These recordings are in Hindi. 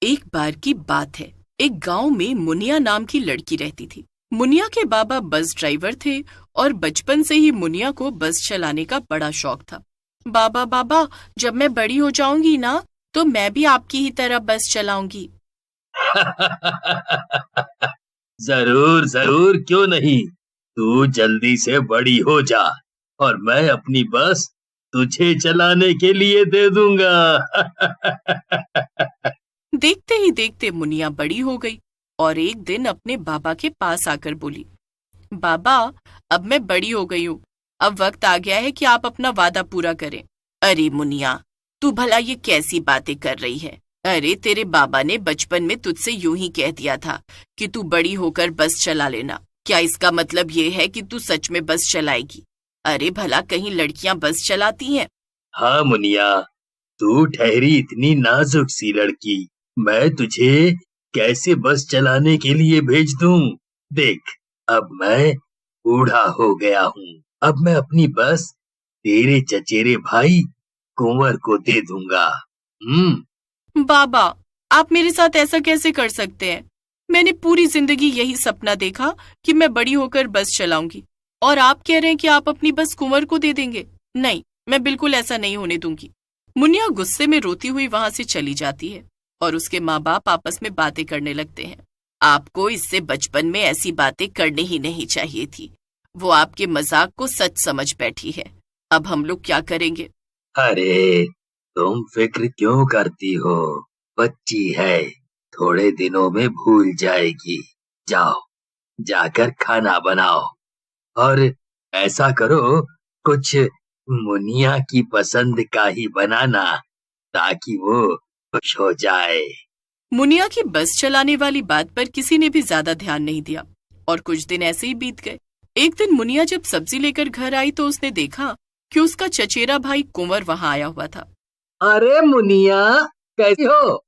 एक बार की बात है। एक गांव में मुनिया नाम की लड़की रहती थी। मुनिया के बाबा बस ड्राइवर थे और बचपन से ही मुनिया को बस चलाने का बड़ा शौक था। बाबा बाबा, जब मैं बड़ी हो जाऊंगी ना, तो मैं भी आपकी ही तरह बस चलाऊंगी। जरूर जरूर, क्यों नहीं। तू जल्दी से बड़ी हो जा और मैं अपनी बस तुझे चलाने के लिए दे दूंगा। देखते ही देखते मुनिया बड़ी हो गई और एक दिन अपने बाबा के पास आकर बोली, बाबा, अब मैं बड़ी हो गई हूँ। अब वक्त आ गया है कि आप अपना वादा पूरा करें। अरे मुनिया, तू भला ये कैसी बातें कर रही है? अरे तेरे बाबा ने बचपन में तुझसे यूं ही कह दिया था कि तू बड़ी होकर बस चला लेना। क्या इसका मतलब ये है कि तू सच में बस चलाएगी? अरे भला कहीं लड़कियां बस चलाती हैं? हाँ मुनिया, तू ठहरी इतनी नाजुक सी लड़की, मैं तुझे कैसे बस चलाने के लिए भेज दूं? देख, अब मैं बूढ़ा हो गया हूँ। अब मैं अपनी बस तेरे चचेरे भाई कुंवर को दे दूंगा। बाबा, आप मेरे साथ ऐसा कैसे कर सकते हैं? मैंने पूरी जिंदगी यही सपना देखा कि मैं बड़ी होकर बस चलाऊंगी, और आप कह रहे हैं कि आप अपनी बस कुंवर को दे देंगे? नहीं, मैं बिल्कुल ऐसा नहीं होने दूंगी। मुनिया गुस्से में रोती हुई वहां से चली जाती है और उसके माँ बाप आपस में बातें करने लगते हैं। आपको इससे बचपन में ऐसी बातें करनी ही नहीं चाहिए थी। वो आपके मजाक को सच समझ बैठी है। अब हम लोग क्या करेंगे? अरे, तुम फिक्र क्यों करती हो? बच्ची है, थोड़े दिनों में भूल जाएगी। जाओ, जाकर खाना बनाओ और ऐसा करो, कुछ मुनिया की पसंद का ही बनाना ताकि वो खुश हो जाए। मुनिया की बस चलाने वाली बात पर किसी ने भी ज्यादा ध्यान नहीं दिया और कुछ दिन ऐसे ही बीत गए। एक दिन मुनिया जब सब्जी लेकर घर आई तो उसने देखा कि उसका चचेरा भाई कुंवर वहां आया हुआ था। अरे मुनिया, कैसी हो?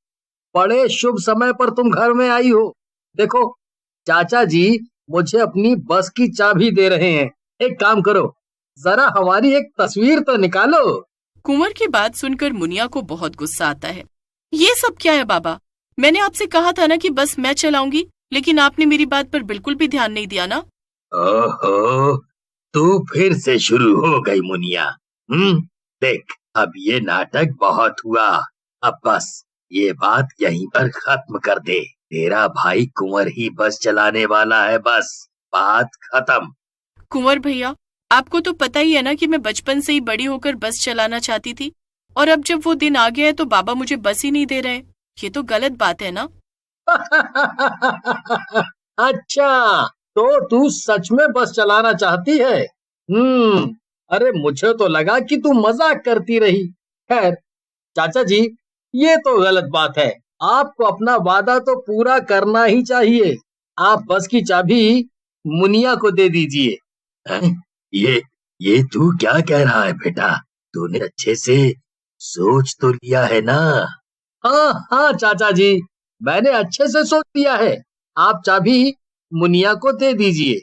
बड़े शुभ समय पर तुम घर में आई हो। देखो, चाचा जी मुझे अपनी बस की चाबी दे रहे हैं। एक काम करो, जरा हमारी एक तस्वीर तो निकालो। कुंवर की बात सुनकर मुनिया को बहुत गुस्सा आता है। ये सब क्या है बाबा? मैंने आपसे कहा था ना कि बस मैं चलाऊंगी, लेकिन आपने मेरी बात पर बिल्कुल भी ध्यान नहीं दिया ना। ओहो, तू फिर से शुरू हो गई मुनिया। देख, अब ये नाटक बहुत हुआ। अब बस ये बात यहीं पर खत्म कर दे। तेरा भाई कुंवर ही बस चलाने वाला है, बस बात खत्म। कुंवर भैया, आपको तो पता ही है ना कि मैं बचपन से ही बड़ी होकर बस चलाना चाहती थी, और अब जब वो दिन आ गया है तो बाबा मुझे बस ही नहीं दे रहे। ये तो गलत बात है ना। अच्छा, तो तू सच में बस चलाना चाहती है? अरे मुझे तो लगा कि तू मजाक करती रही। खैर चाचा जी, ये तो गलत बात है। आपको अपना वादा तो पूरा करना ही चाहिए। आप बस की चाबी मुनिया को दे दीजिए। हैं? ये तू क्या कह रहा है बेटा? तूने अच्छे से सोच तो लिया है ना? हाँ हाँ चाचा जी, मैंने अच्छे से सोच लिया है। आप चाबी मुनिया को दे दीजिए।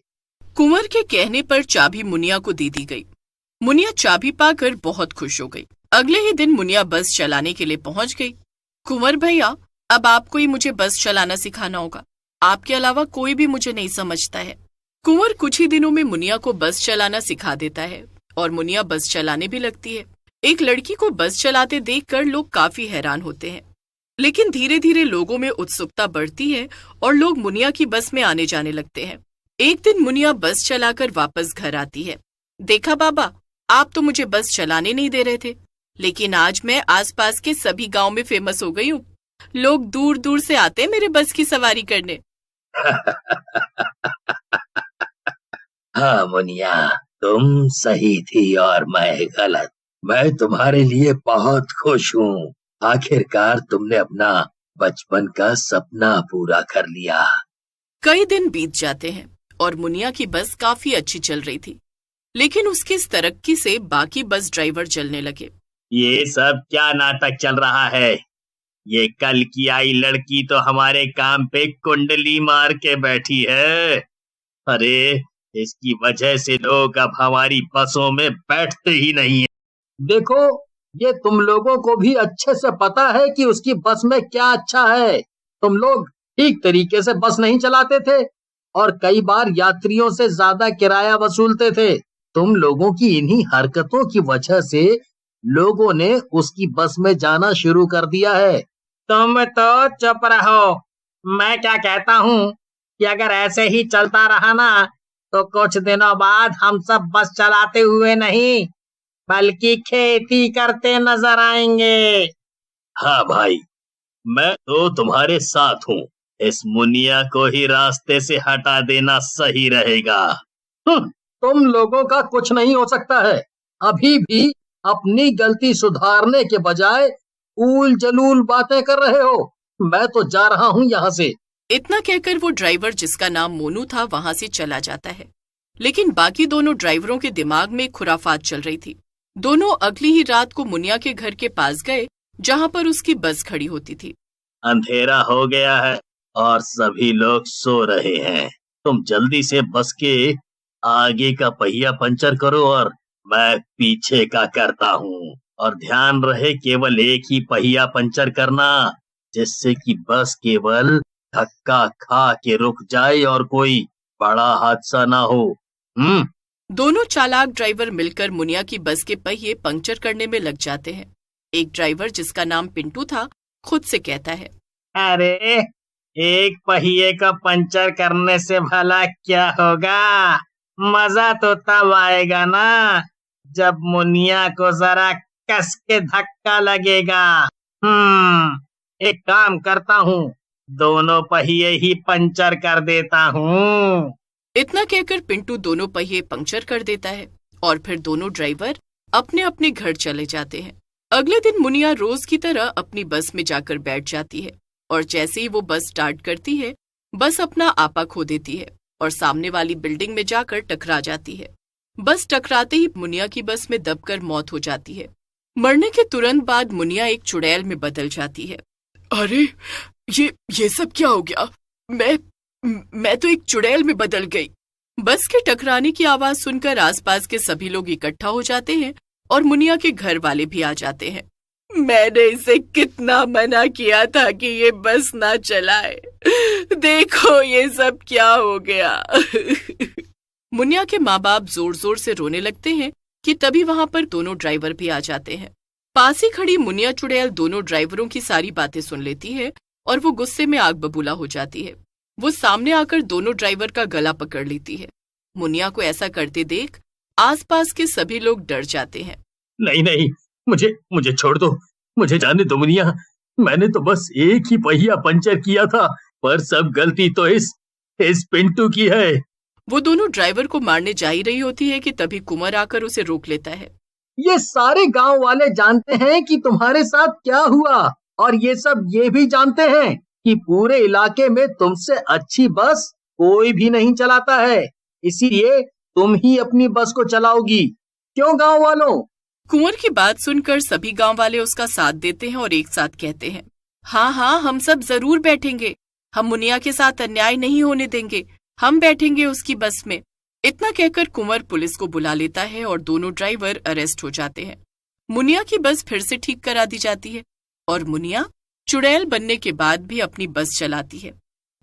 कुंवर के कहने पर चाबी मुनिया को दे दी गई। मुनिया चाबी पाकर बहुत खुश हो गई। अगले ही दिन मुनिया बस चलाने के लिए पहुंच गई। कुंवर भैया, अब आपको ही मुझे बस चलाना सिखाना होगा। आपके अलावा कोई भी मुझे नहीं समझता है। कुंवर कुछ ही दिनों में मुनिया को बस चलाना सिखा देता है और मुनिया बस चलाने भी लगती है। एक लड़की को बस चलाते देखकर लोग काफी हैरान होते हैं, लेकिन धीरे धीरे लोगों में उत्सुकता बढ़ती है और लोग मुनिया की बस में आने जाने लगते हैं। एक दिन मुनिया बस चलाकर वापस घर आती है। देखा बाबा, आप तो मुझे बस चलाने नहीं दे रहे थे, लेकिन आज मैं आसपास के सभी गांव में फेमस हो गई हूँ। लोग दूर दूर से आते हैं मेरे बस की सवारी करने। हाँ मुनिया, तुम सही थी और मैं गलत। मैं तुम्हारे लिए बहुत खुश हूँ। आखिरकार तुमने अपना बचपन का सपना पूरा कर लिया। कई दिन बीत जाते हैं और मुनिया की बस काफी अच्छी चल रही थी, लेकिन उसकी इस तरक्की से बाकी बस ड्राइवर जलने लगे। ये सब क्या नाटक चल रहा है? ये कल की आई लड़की तो हमारे काम पे कुंडली मार के बैठी है। अरे, इसकी वजह से लोग अब हमारी बसों में बैठते ही नहीं है। देखो, ये तुम लोगों को भी अच्छे से पता है कि उसकी बस में क्या अच्छा है। तुम लोग ठीक तरीके से बस नहीं चलाते थे और कई बार यात्रियों से ज्यादा किराया वसूलते थे। तुम लोगों की इन्हीं हरकतों की वजह से लोगों ने उसकी बस में जाना शुरू कर दिया है। तुम तो चुप रहो। मैं क्या कहता हूँ कि अगर ऐसे ही चलता रहा ना तो कुछ दिनों बाद हम सब बस चलाते हुए नहीं बल्कि खेती करते नजर आएंगे। हाँ भाई, मैं तो तुम्हारे साथ हूँ। इस मुनिया को ही रास्ते से हटा देना सही रहेगा। तुम लोगों का कुछ नहीं हो सकता है। अभी भी अपनी गलती सुधारने के बजाय ऊल जलूल बातें कर रहे हो। मैं तो जा रहा हूँ यहाँ से। इतना कहकर वो ड्राइवर, जिसका नाम मोनू था, वहां से चला जाता है। लेकिन बाकी दोनों ड्राइवरों के दिमाग में खुराफात चल रही थी। दोनों अगली ही रात को मुनिया के घर के पास गए जहां पर उसकी बस खड़ी होती थी। अंधेरा हो गया है और सभी लोग सो रहे हैं। तुम जल्दी से बस के आगे का पहिया पंचर करो और मैं पीछे का करता हूँ। और ध्यान रहे केवल एक ही पहिया पंचर करना, जिससे कि बस केवल धक्का खा के रुक जाए और कोई बड़ा हादसा ना हो। दोनों चालाक ड्राइवर मिलकर मुनिया की बस के पहिए पंक्चर करने में लग जाते हैं। एक ड्राइवर, जिसका नाम पिंटू था, खुद से कहता है, अरे एक पहिए का पंचर करने से भला क्या होगा? मजा तो तब आएगा ना जब मुनिया को जरा कस के धक्का लगेगा। एक काम करता हूँ, दोनों पहिए ही पंचर कर देता हूँ। इतना कहकर पिंटू दोनों पहिए पंक्चर कर देता है और फिर दोनों ड्राइवर अपने अपने घर चले जाते हैं। अगले दिन मुनिया रोज की तरह अपनी बस में जाकर बैठ जाती है और जैसे ही वो बस स्टार्ट करती है, बस अपना आपा खो देती है और सामने वाली बिल्डिंग में जाकर टकरा जाती है। बस टकराते ही मुनिया की बस में दबकर मौत हो जाती है। मरने के तुरंत बाद मुनिया एक चुड़ैल में बदल जाती है। अरे ये सब क्या हो गया? मैं तो एक चुड़ैल में बदल गई। बस के टकराने की आवाज सुनकर आसपास के सभी लोग इकट्ठा हो जाते हैं और मुनिया के घर वाले भी आ जाते हैं। मैंने इसे कितना मना किया था कि ये बस ना चलाए, देखो ये सब क्या हो गया। मुनिया के माँ बाप जोर जोर से रोने लगते हैं कि तभी वहां पर दोनों ड्राइवर भी आ जाते हैं। पास ही खड़ी मुनिया चुड़ैल दोनों ड्राइवरों की सारी बातें सुन लेती है और वो गुस्से में आग बबूला हो जाती है। वो सामने आकर दोनों ड्राइवर का गला पकड़ लेती है। मुनिया को ऐसा करते देख आसपास के सभी लोग डर जाते हैं। नहीं नहीं, मुझे छोड़ दो, मुझे जाने दो मुनिया। मैंने तो बस एक ही पहिया पंचर किया था, पर सब गलती तो इस पिंटू की है। वो दोनों ड्राइवर को मारने जा ही रही होती है कि तभी कुंवर आकर उसे रोक लेता है। ये सारे गांव वाले जानते हैं कि तुम्हारे साथ क्या हुआ और ये सब ये भी जानते हैं कि पूरे इलाके में तुमसे अच्छी बस कोई भी नहीं चलाता है, इसीलिए तुम ही अपनी बस को चलाओगी। क्यों गांव वालों? कुंवर की बात सुनकर सभी गांव वाले उसका साथ देते हैं और एक साथ कहते हैं, हाँ, हम सब जरूर बैठेंगे। हम मुनिया के साथ अन्याय नहीं होने देंगे। हम बैठेंगे उसकी बस में। इतना कहकर कुंवर पुलिस को बुला लेता है और दोनों ड्राइवर अरेस्ट हो जाते हैं। मुनिया की बस फिर से ठीक करा दी जाती है और मुनिया चुड़ैल बनने के बाद भी अपनी बस चलाती है।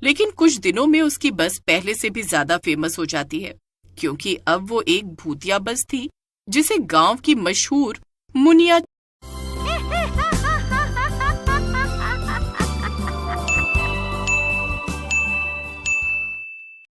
लेकिन कुछ दिनों में उसकी बस पहले से भी ज्यादा फेमस हो जाती है, क्योंकि अब वो एक भूतिया बस थी जिसे गांव की मशहूर मुनिया